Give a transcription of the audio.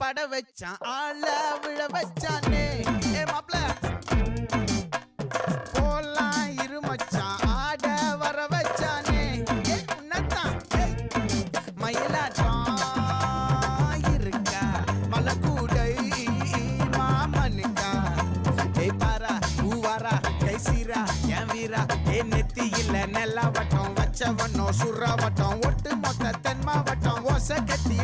பட வச்சான் ஆள விழ வச்சானே ஏ மாப்ள போலாம் இரு மச்சான் ஆட வர வச்சானே ஏ உன்னத்தான் மயிலாட்டம் இருக்கா மலக்கூடை மாமனுக்கா ஏய் பாரா பூவாரா கைசீரா என் வீரா ஏ நெத்தி இல்ல நெல்லா வட்டம் வச்சவனோ சுறா வட்டம் ஒட்டு மொத்த தென் மாவட்டம் ஓசை கட்டி